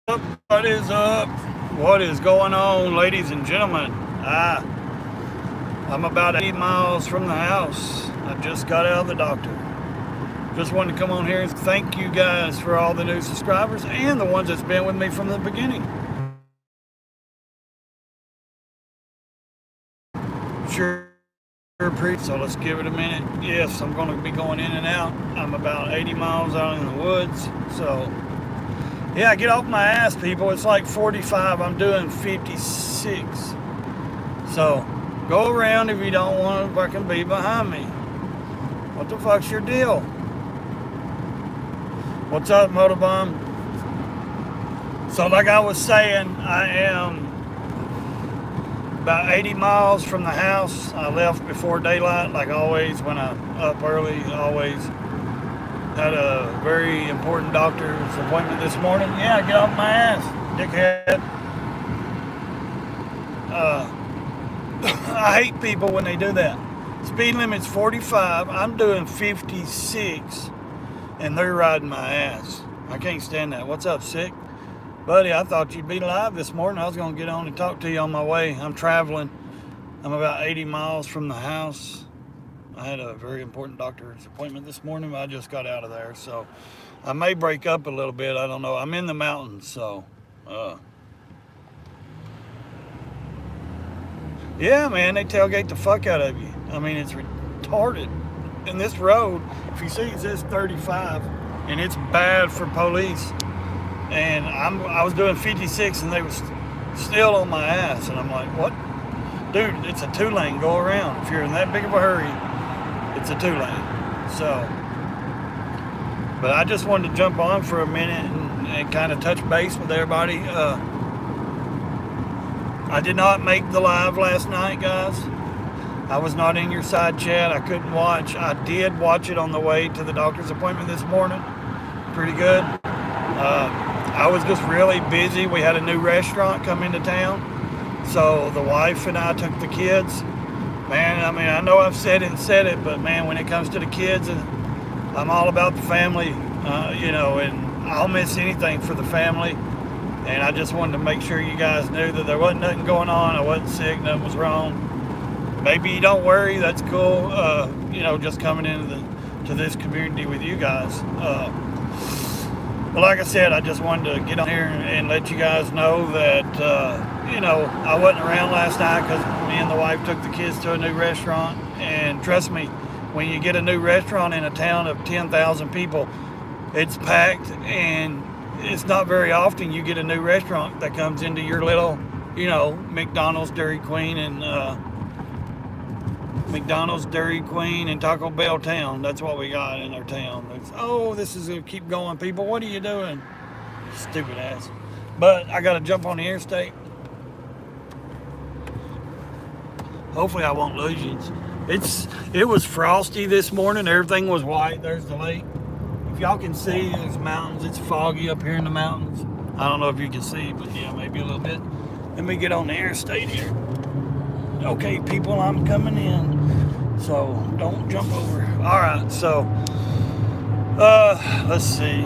What is up? What is going on, ladies and gentlemen? I'm about 80 miles from the house. I just got out of the doctor. Just wanted to come on here and thank you guys for all the new subscribers and the ones that's been with me from the beginning. Sure. So let's give it a minute. Yes, I'm going to be going in and out. I'm about 80 miles out in the woods. So, yeah, get off my ass, people. It's like 45. I'm doing 56. So, go around if you don't want to fucking be behind me. What the fuck's your deal? What's up, Motorbomb? So, like I was saying, I am about 80 miles from the house. I left before daylight, like always. When I'm up early, always. Had a very important doctor's appointment this morning. Yeah, get off my ass, dickhead. I hate people when they do that. Speed limit's 45. I'm doing 56, and they're riding my ass. I can't stand that. What's up, sick? Buddy, I thought you'd be live this morning. I was going to get on and talk to you on my way. I'm traveling. I'm about 80 miles from the house. I had a very important doctor's appointment this morning, but I just got out of there. So I may break up a little bit. I don't know. I'm in the mountains, so. Yeah, man, they tailgate the fuck out of you. I mean, it's retarded. And this road, if you see, it says 35, and it's bad for police. And I was doing 56 and they was still on my ass. And I'm like, what? Dude, it's a 2-lane, go around. If you're in that big of a hurry, it's a 2-lane. So, but I just wanted to jump on for a minute and kind of touch base with everybody. I did not make the live last night, guys. I was not in your side chat. I couldn't watch. I did watch it on the way to the doctor's appointment this morning. Pretty good. I was just really busy. We had a new restaurant come into town. So the wife and I took the kids. Man, I mean, I know I've said it, but man, when it comes to the kids, I'm all about the family, and I'll miss anything for the family. And I just wanted to make sure you guys knew that there wasn't nothing going on. I wasn't sick, nothing was wrong. Maybe you don't worry, that's cool. Just coming into this community with you guys. But like I said, I just wanted to get on here and let you guys know that, I wasn't around last night because me and the wife took the kids to a new restaurant. And trust me, when you get a new restaurant in a town of 10,000 people, it's packed, and it's not very often you get a new restaurant that comes into your little, McDonald's, Dairy Queen, and Taco Bell town. That's what we got in our town. This is going to keep going, people. What are you doing? Stupid ass. But I got to jump on the interstate. Hopefully I won't lose you. It was frosty this morning. Everything was white. There's the lake. If y'all can see, there's mountains. It's foggy up here in the mountains. I don't know if you can see, but yeah, maybe a little bit. Let me get on the interstate here. Okay, people, I'm coming in, so don't jump over. All right, so let's see.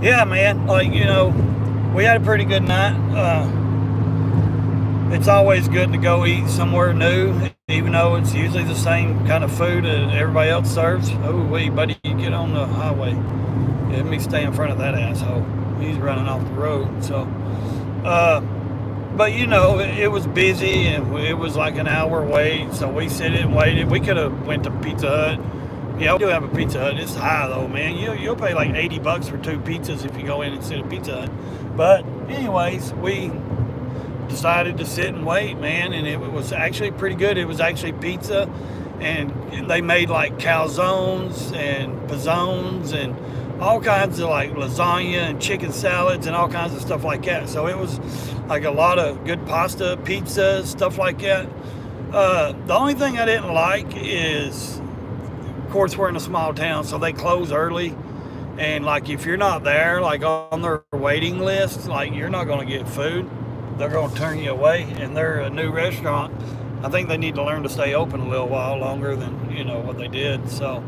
Yeah, man, we had a pretty good night. It's always good to go eat somewhere new, even though it's usually the same kind of food that everybody else serves. Oh, wait, buddy, you get on the highway. Let me stay in front of that asshole. He's running off the road, so. But it was busy, and it was like an hour wait, so we sit and waited. We could have went to Pizza Hut. Yeah, we do have a Pizza Hut. It's high though, man. You'll pay like $80 for 2 pizzas if you go in and sit at Pizza Hut. But anyways, we decided to sit and wait, man, and it was actually pretty good. It was actually pizza, and they made like calzones and pizzones and all kinds of like lasagna and chicken salads and all kinds of stuff like that. So it was like a lot of good pasta, pizza, stuff like that. The only thing I didn't like is, of course, we're in a small town, so they close early. And like if you're not there, like on their waiting list, like you're not going to get food. They're going to turn you away. And they're a new restaurant. I think they need to learn to stay open a little while longer than what they did. So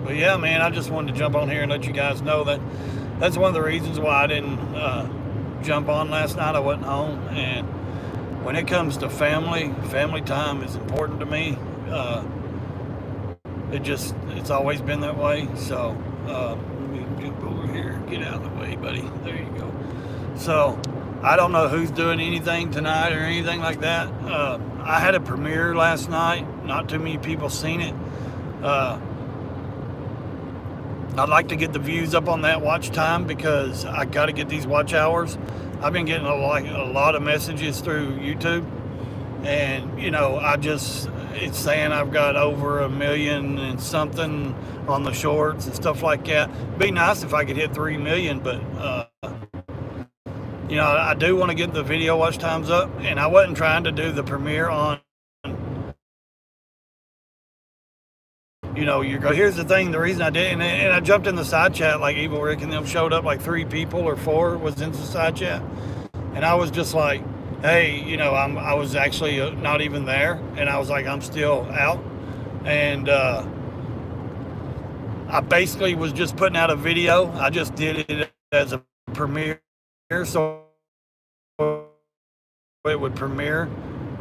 But yeah, man, I just wanted to jump on here and let you guys know that that's one of the reasons why I didn't jump on last night. I wasn't home, and when it comes to family time is important to me. It's always been that way. So let me jump over here, get out of the way, buddy. There you go. So I don't know who's doing anything tonight or anything like that. I had a premiere last night. Not too many people seen it. I'd like to get the views up on that watch time because I got to get these watch hours. I've been getting a lot of messages through YouTube, and it's saying I've got over 1 million and something on the shorts and stuff like that. It'd be nice if I could hit 3 million, but I do want to get the video watch times up, and I wasn't trying to do the premiere on. Here's the thing, the reason I did, and I jumped in the side chat, like Evil Rick and them showed up, like 3 people or 4 was in the side chat, and I was just like, hey, I was actually not even there, and I was like, I'm still out, and I basically was just putting out a video. I just did it as a premiere, so it would premiere,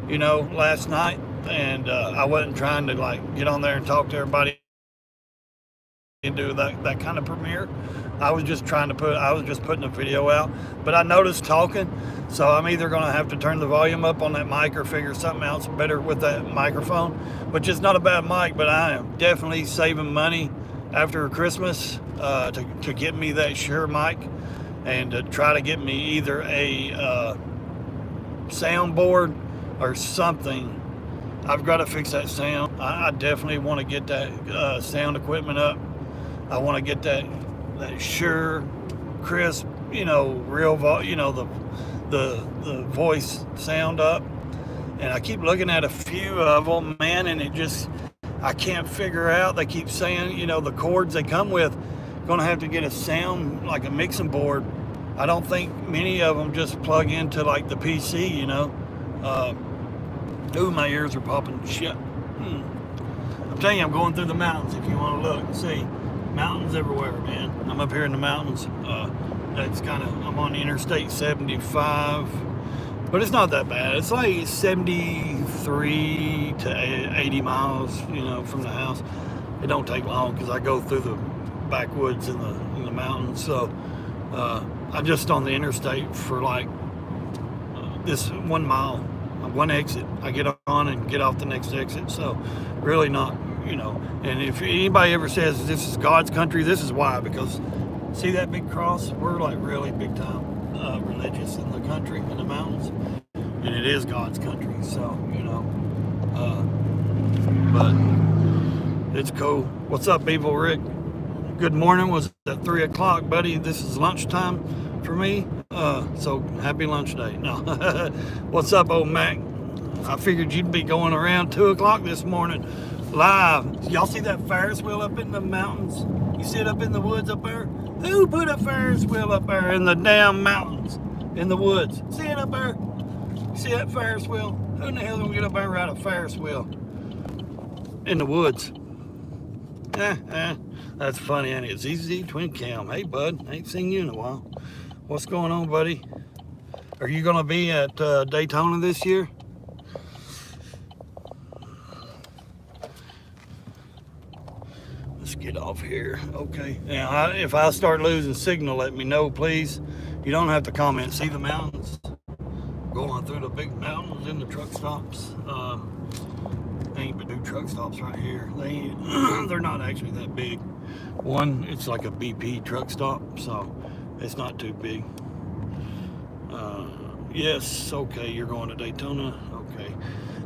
last night. And I wasn't trying to get on there and talk to everybody and do that kind of premiere. I was just putting a video out. But I noticed talking, so I'm either going to have to turn the volume up on that mic or figure something else better with that microphone, which is not a bad mic, but I am definitely saving money after Christmas to get me that Shure mic and to try to get me either a soundboard or something. I've got to fix that sound. I definitely want to get that sound equipment up. I want to get that Shure, crisp, real, the voice sound up. And I keep looking at a few of them, man, and I can't figure out. They keep saying, the cords they come with, going to have to get a sound, like a mixing board. I don't think many of them just plug into the PC, Ooh, my ears are popping shut. I'm telling you, I'm going through the mountains. If you want to look and see, mountains everywhere, man. I'm up here in the mountains. I'm on Interstate 75, but it's not that bad. It's like 73 to 80 miles, from the house. It don't take long because I go through the backwoods in the mountains. So I'm just on the interstate for this 1 mile. One exit. I get on and get off the next exit. So really not, and if anybody ever says this is God's country, this is why, because see that big cross? We're really big time religious in the country, in the mountains, and it is God's country. So, but it's cool. What's up, Evil Rick? Good morning. Was at 3 o'clock, buddy. This is lunchtime for me. So happy lunch day. No. What's up, old Mac? I figured you'd be going around 2 o'clock this morning live. Y'all see that Ferris wheel up in the mountains? You see it up in the woods up there? Who put a Ferris wheel up there in the damn mountains, in the woods? See it up there? See that Ferris wheel? Who in the hell's gonna get up there and ride a Ferris wheel in the woods? That's funny, ain't it? ZZ Twin Cam. Hey, bud. Ain't seen you in a while. What's going on, buddy? Are you going to be at Daytona this year? Let's get off here. Okay. Now, if I start losing signal, let me know, please. You don't have to comment. See the mountains? Going through the big mountains in the truck stops. They ain't but do truck stops right here. They're not actually that big. One, it's like a BP truck stop, so it's not too big. Yes, okay, you're going to Daytona. Okay.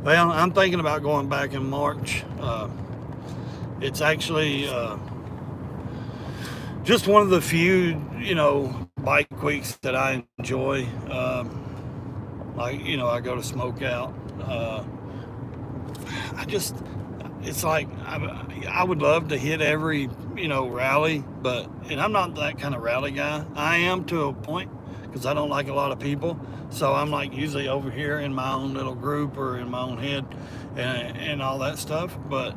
Well, I'm thinking about going back in March. It's actually just one of the few, bike weeks that I enjoy. I go to Smoke Out. It's like I would love to hit every rally, and I'm not that kind of rally guy. I am to a point because I don't like a lot of people, so I'm usually over here in my own little group or in my own head and all that stuff. But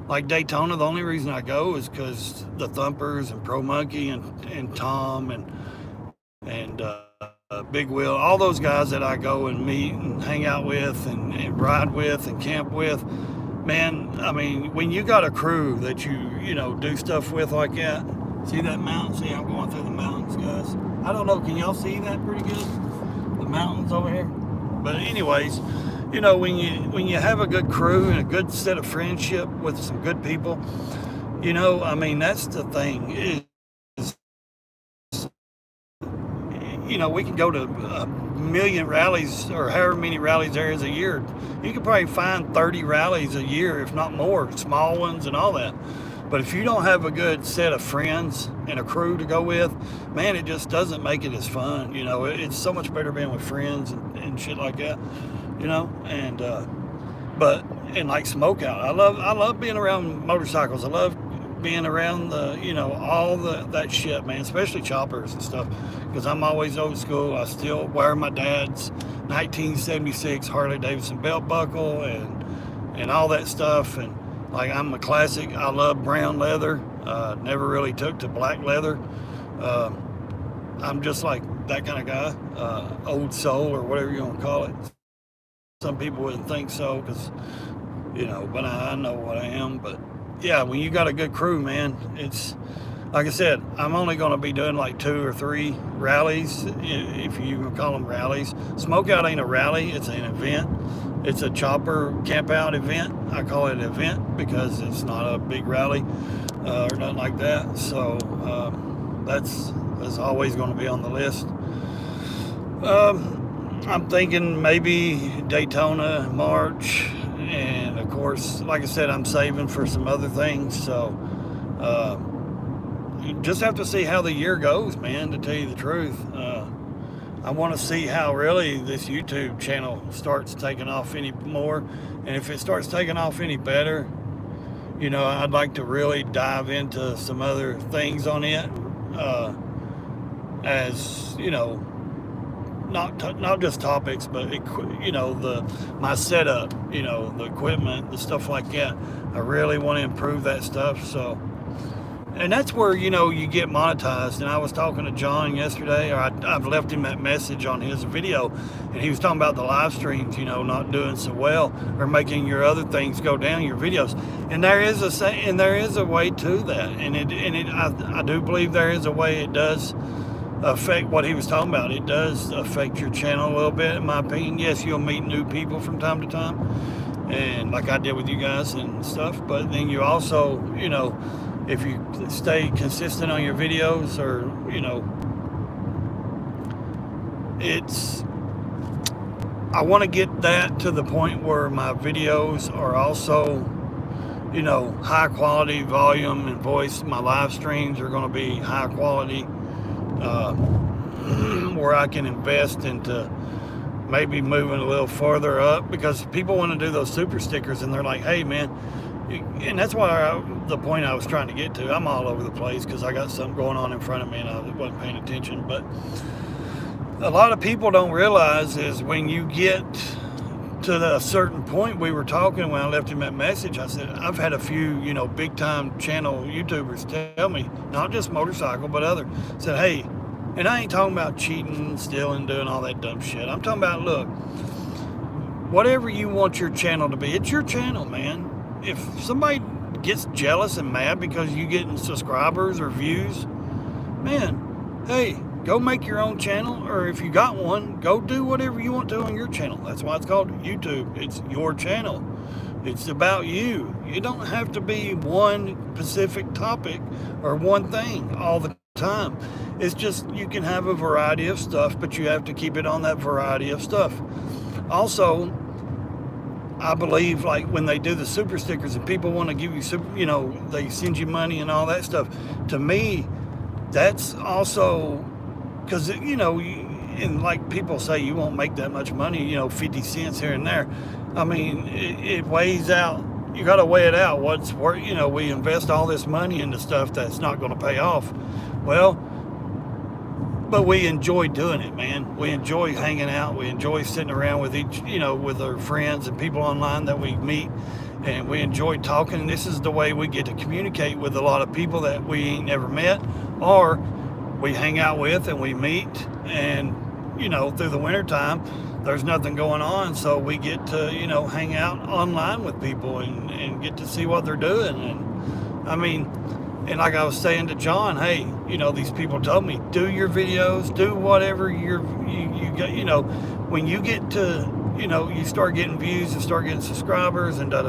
Like Daytona, the only reason I go is because the Thumpers and Pro Monkey and Tom and Big Will, all those guys that I go and meet and hang out with and ride with and camp with. Man, I mean, when you got a crew that you know, do stuff with like that. See that mountain? See, I'm going through the mountains, guys. I don't know, can y'all see that pretty good? The mountains over here. But anyways, you know, when you have a good crew and a good set of friendship with some good people, you know, I mean, that's the thing is, you know, we can go to a million rallies or however many rallies there is a year. You could probably find 30 rallies a year, if not more, small ones and all that. But if you don't have a good set of friends and a crew to go with, man, it just doesn't make it as fun. You know, it's so much better being with friends and shit like that, you know. And and like Smokeout, I love being around motorcycles. I love being around the, you know, all that shit, man, especially choppers and stuff, because I'm always old school. I still wear my dad's 1976 Harley Davidson belt buckle and all that stuff. And like, I'm a classic. I love brown leather. Never really took to black leather. I'm just like that kind of guy, old soul or whatever you want to call it. Some people wouldn't think so, because, you know, but I know what I am. But yeah, when you got a good crew, man, it's like I said, I'm only going to be doing like 2 or 3 rallies, if you call them rallies. Smokeout ain't a rally, it's an event. It's a chopper camp out event. I call it an event because it's not a big rally or nothing like that. So that's always going to be on the list. I'm thinking maybe Daytona, March, and of course, like I said, I'm saving for some other things. So you just have to see how the year goes, man, to tell you the truth. I want to see how really this YouTube channel starts taking off any more. And if it starts taking off any better, you know, I'd like to really dive into some other things on it. As, you know, not just topics, but you know, my setup, you know, the equipment, the stuff like that. I really want to improve that stuff. So, and that's where, you know, you get monetized. And I was talking to John yesterday, or I've left him that message on his video, and he was talking about the live streams, you know, not doing so well, or making your other things go down, your videos. And there is a way to that, and I do believe there is a way it does affect what he was talking about. It does affect your channel a little bit, in my opinion. Yes, you'll meet new people from time to time, and like I did with you guys and stuff, but then you also, you know, if you stay consistent on your videos, or, you know, I want to get that to the point where my videos are also, you know, high quality volume and voice. My live streams are going to be high quality, where I can invest into maybe moving a little further up, because people want to do those super stickers and they're like, hey man, and that's why the point I was trying to get to. I'm all over the place because I got something going on in front of me and I wasn't paying attention. But a lot of people don't realize is when you get to a certain point, we were talking when I left him that message, I said, I've had a few, you know, big time channel YouTubers tell me, not just motorcycle, but other, said, hey, and I ain't talking about cheating, stealing, doing all that dumb shit. I'm talking about, look, whatever you want your channel to be, it's your channel, man. If somebody gets jealous and mad because you getting subscribers or views, man, hey, go make your own channel, or if you got one, go do whatever you want to on your channel. That's why it's called YouTube. It's your channel. It's about you. You don't have to be one specific topic or one thing all the time. It's just you can have a variety of stuff, but you have to keep it on that variety of stuff. Also, I believe, like when they do the super stickers and people want to give you super, you know, they send you money and all that stuff. To me, that's also because, you know, and like people say, you won't make that much money, you know, 50 cents here and there. I mean, it weighs out. You got to weigh it out. What's worth, you know, we invest all this money into stuff that's not going to pay off. Well, but we enjoy doing it, man. We enjoy hanging out. We enjoy sitting around with each, you know, with our friends and people online that we meet and we enjoy talking. This is the way we get to communicate with a lot of people that we ain't never met, or we hang out with and we meet. And through the winter time, there's nothing going on, so we get to hang out online with people and get to see what they're doing. And I mean, and like I was saying to John, hey, these people told me, do your videos, do whatever you got, when you get to, you start getting views and start getting subscribers and get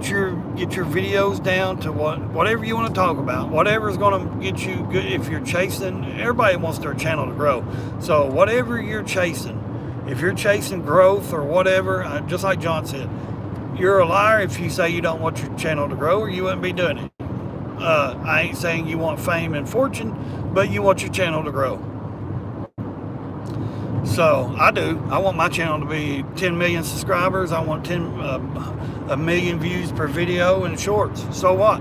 your videos down to whatever you want to talk about, whatever's going to get you good. If you're chasing, everybody wants their channel to grow. So whatever you're chasing, if you're chasing growth or whatever, just like John said, you're a liar if you say you don't want your channel to grow, or you wouldn't be doing it. I ain't saying you want fame and fortune, but you want your channel to grow. So I do. I want my channel to be 10 million subscribers. I want 1 million views per video and shorts. So what?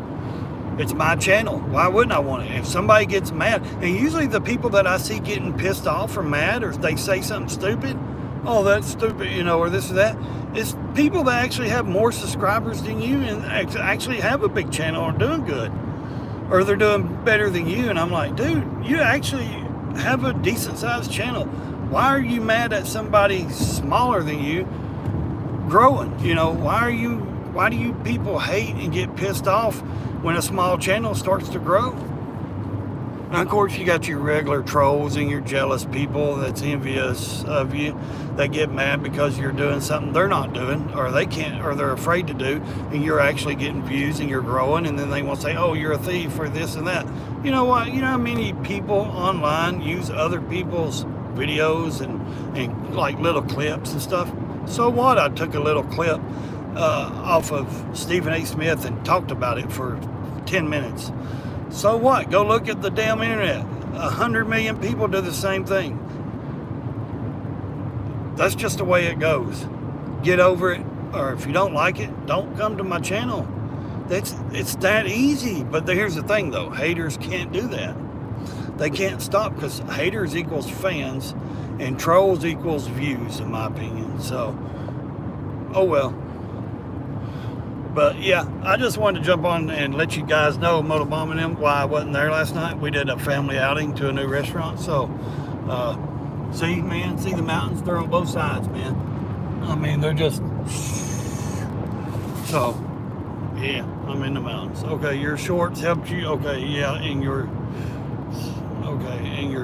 It's my channel. Why wouldn't I want it? If somebody gets mad, and usually the people that I see getting pissed off or mad, or they say something stupid, oh, that's stupid, or this or that, it's people that actually have more subscribers than you and actually have a big channel or doing good, or they're doing better than you. And I'm like, dude, you actually have a decent sized channel. Why are you mad at somebody smaller than you growing? Why do you people hate and get pissed off when a small channel starts to grow? And of course, you got your regular trolls and your jealous people that's envious of you, that get mad because you're doing something they're not doing, or they can't, or they're afraid to do, and you're actually getting views and you're growing, and then they want to say, oh, you're a thief or this and that. You know what? You know how many people online use other people's videos and like little clips and stuff? So what? I took a little clip off of Stephen A. Smith and talked about it for 10 minutes. So what? Go look at the damn internet. 100 million people do the same thing. That's just the way it goes. Get over it, or if you don't like it, don't come to my channel. It's that easy. But here's the thing, though. Haters can't do that. They can't stop, because haters equals fans and trolls equals views, in my opinion. So, oh well. But yeah, I just wanted to jump on and let you guys know, Motobomb and them, why I wasn't there last night. We did a family outing to a new restaurant. So, see the mountains, they're on both sides, man. I mean, they're just, so, yeah, I'm in the mountains. Okay, your shorts helped you. Okay, yeah, and your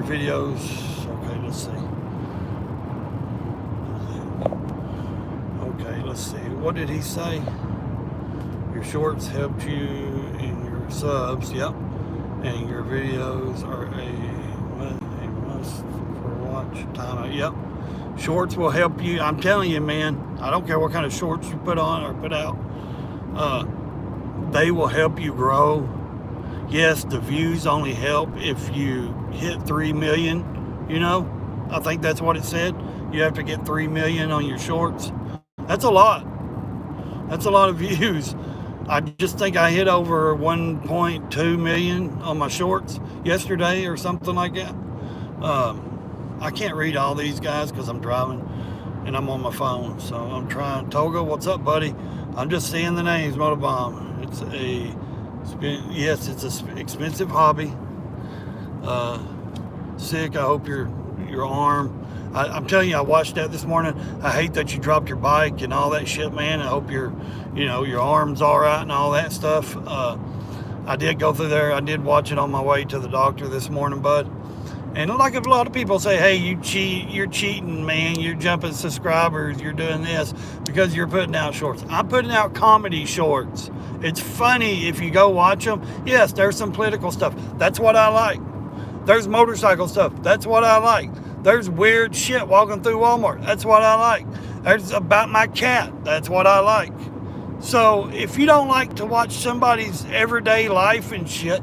videos. Okay, let's see. Okay, let's see. What did he say? Your shorts helped you in your subs, yep. And your videos are a must for watch time, yep. Shorts will help you. I'm telling you, man, I don't care what kind of shorts you put on or put out. They will help you grow. Yes, the views only help if you hit 3 million, I think that's what it said. You have to get 3 million on your shorts. That's a lot. That's a lot of views. I just think I hit over 1.2 million on my shorts yesterday or something like that. I can't read all these guys because I'm driving and I'm on my phone. So I'm trying. Toga, what's up, buddy? I'm just seeing the names, Motobomb. It's an expensive hobby. Sick. I hope your arm. I'm telling you, I watched that this morning. I hate that you dropped your bike and all that shit, man. I hope your arm's all right and all that stuff. I did go through there. I did watch it on my way to the doctor this morning, bud. And like a lot of people say, hey, you're cheating, man. You're jumping subscribers. You're doing this because you're putting out shorts. I'm putting out comedy shorts. It's funny if you go watch them. Yes, there's some political stuff. That's what I like. There's motorcycle stuff. That's what I like. There's weird shit walking through Walmart. That's what I like. There's about my cat. That's what I like. So if you don't like to watch somebody's everyday life and shit,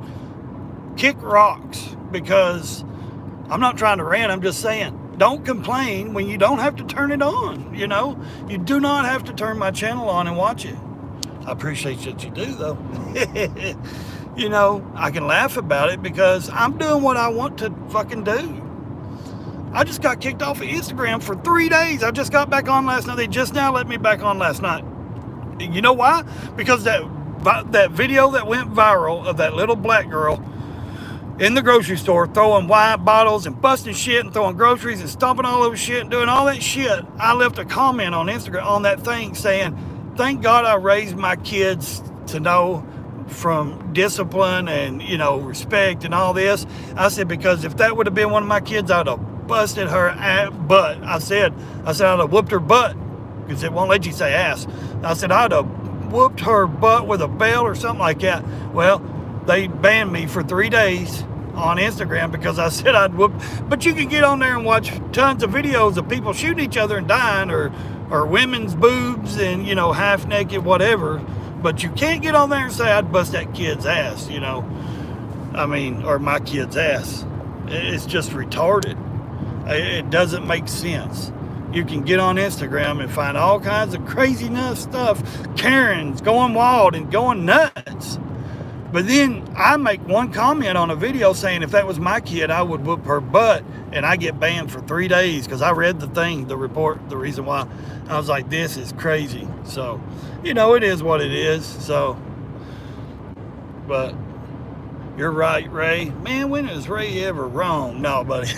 kick rocks, because I'm not trying to rant. I'm just saying, don't complain when you don't have to turn it on. You do not have to turn my channel on and watch it. I appreciate that you do, though. I can laugh about it because I'm doing what I want to fucking do. I just got kicked off of Instagram for 3 days. I just got back on last night. They just now let me back on last night. You know why? Because that video that went viral of that little black girl in the grocery store throwing wine bottles and busting shit and throwing groceries and stomping all over shit and doing all that shit, I left a comment on Instagram on that thing saying, thank God I raised my kids to know from discipline and, you know, respect and all this. I said, because if that would have been one of my kids, I'd have busted her butt. I said I'd have whooped her butt, because it won't let you say ass. I said I'd have whooped her butt with a belt or something like that. Well, they banned me for 3 days on Instagram because I said I'd whoop. But you can get on there and watch tons of videos of people shooting each other and dying, or women's boobs and, you know, half naked, whatever. But you can't get on there and say I'd bust that kid's ass, you know. I mean, or my kid's ass. It's just retarded. It doesn't make sense. You can get on Instagram and find all kinds of crazy nuts stuff. Karens going wild and going nuts. But then I make one comment on a video saying if that was my kid, I would whoop her butt, and I get banned for 3 days because I read the report, the reason why. I was like, this is crazy. So, you know, it is what it is. So, but you're right, Ray. Man, when is Ray ever wrong? No, buddy.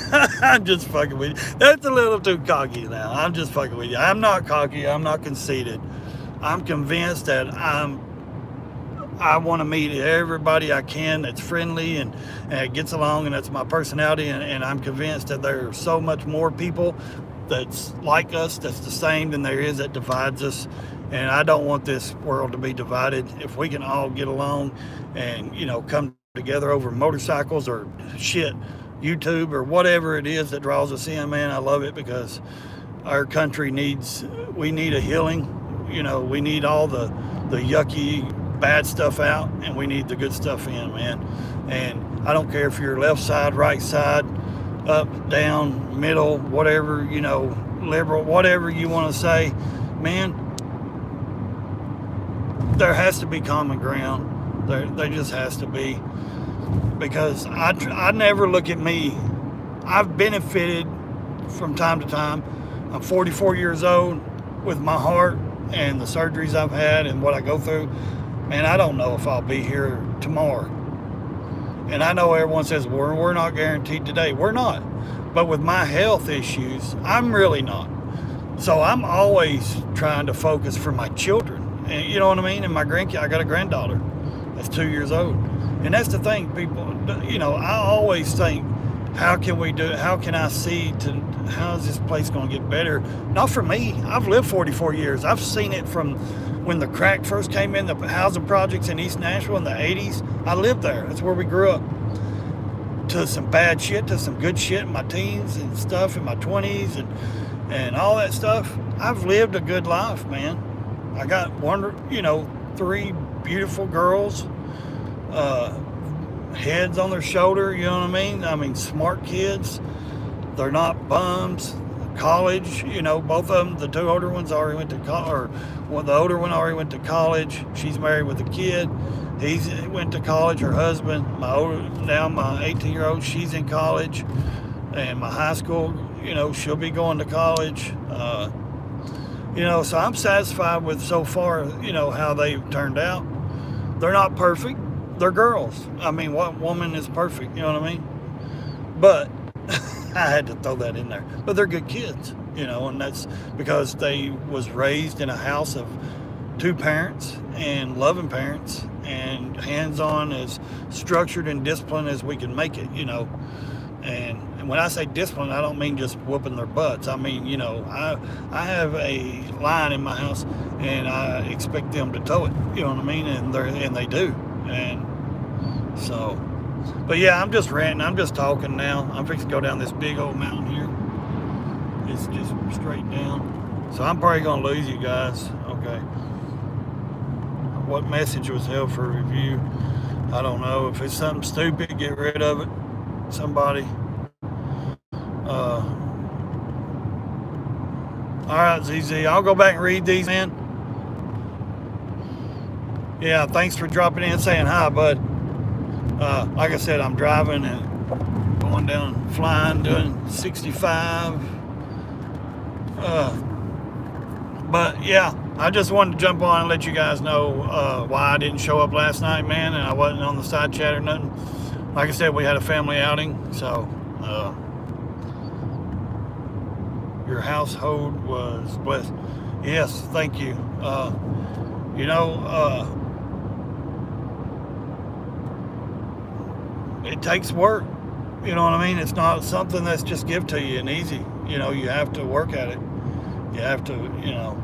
I'm just fucking with you. That's a little too cocky now. I'm just fucking with you. I'm not cocky. I'm not conceited. I'm convinced that I want to meet everybody I can that's friendly and gets along, and that's my personality, and I'm convinced that there are so much more people that's like us, that's the same, than there is that divides us. And I don't want this world to be divided. If we can all get along and, you know, come together over motorcycles or shit, YouTube or whatever it is that draws us in, man, I love it, because our country we need a healing. You know, we need all the yucky bad stuff out, and we need the good stuff in, man. And I don't care if you're left side, right side, up, down, middle, whatever, you know, liberal, whatever you want to say, man, there has to be common ground. There just has to be, because I never look at me. I've benefited from time to time. I'm 44 years old with my heart and the surgeries I've had and what I go through. Man, I don't know if I'll be here tomorrow. And I know everyone says, we're not guaranteed today. We're not. But with my health issues, I'm really not. So I'm always trying to focus for my children. And you know what I mean? And my grandkid, I got a granddaughter that's 2 years old. And that's the thing, people, you know, I always think, how can I see how is this place going to get better? Not for me. I've lived 44 years. I've seen it from when the crack first came in, the housing projects in East Nashville in the 80s. I lived there. That's where we grew up. To some bad shit, to some good shit in my teens and stuff in my 20s and all that stuff. I've lived a good life, man. I got 3 beautiful girls, heads on their shoulder, you know what I mean? I mean, smart kids. They're not bums. College, you know, both of them, the 2 older ones already went to college, the older one already went to college. She's married with a kid. He went to college. Her husband, my 18-year-old, she's in college. And my high school, you know, she'll be going to college. You know, so I'm satisfied with so far, you know, how they've turned out. They're not perfect. They're girls. I mean, what woman is perfect? You know what I mean? But I had to throw that in there. But they're good kids, you know, and that's because they was raised in a house of 2 parents and loving parents and hands-on, as structured and disciplined as we can make it, you know. And when I say discipline, I don't mean just whooping their butts. I mean, you know, I have a line in my house, and I expect them to toe it. You know what I mean? And they do. And so, but yeah, I'm just ranting. I'm just talking now. I'm fixing to go down this big old mountain here. It's just straight down. So I'm probably gonna lose you guys. Okay. What message was held for review? I don't know. If it's something stupid, get rid of it. Somebody. All right, ZZ. I'll go back and read these, man. Yeah, thanks for dropping in and saying hi, bud. Like I said, I'm driving and going down flying, doing 65. But yeah, I just wanted to jump on and let you guys know why I didn't show up last night, man, and I wasn't on the side chat or nothing. Like I said, we had a family outing, so your household was blessed. Yes, thank you. You know, it takes work. You know what I mean? It's not something that's just give to you and easy. You know, you have to work at it. You have to, you know.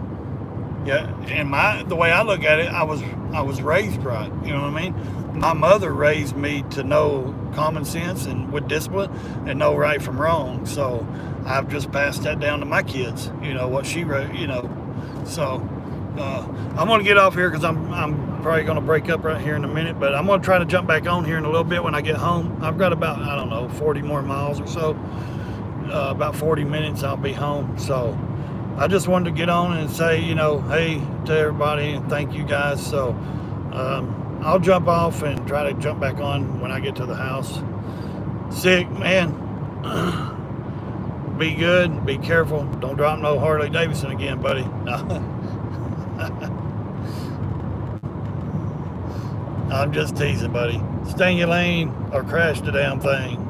Yeah, and the way I look at it, I was raised right. You know what I mean? My mother raised me to know common sense and with discipline and know right from wrong. So I've just passed that down to my kids. You know what she wrote. You know, so I'm gonna get off here because I'm probably gonna break up right here in a minute. But I'm gonna try to jump back on here in a little bit when I get home. I've got about, I don't know, 40 more miles or so. About 40 minutes, I'll be home. So I just wanted to get on and say, you know, hey to everybody and thank you guys. So I'll jump off and try to jump back on when I get to the house. Sick, man. Be good. Be careful. Don't drop no Harley Davidson again, buddy. No. I'm just teasing, buddy. Stay in your lane or crash the damn thing.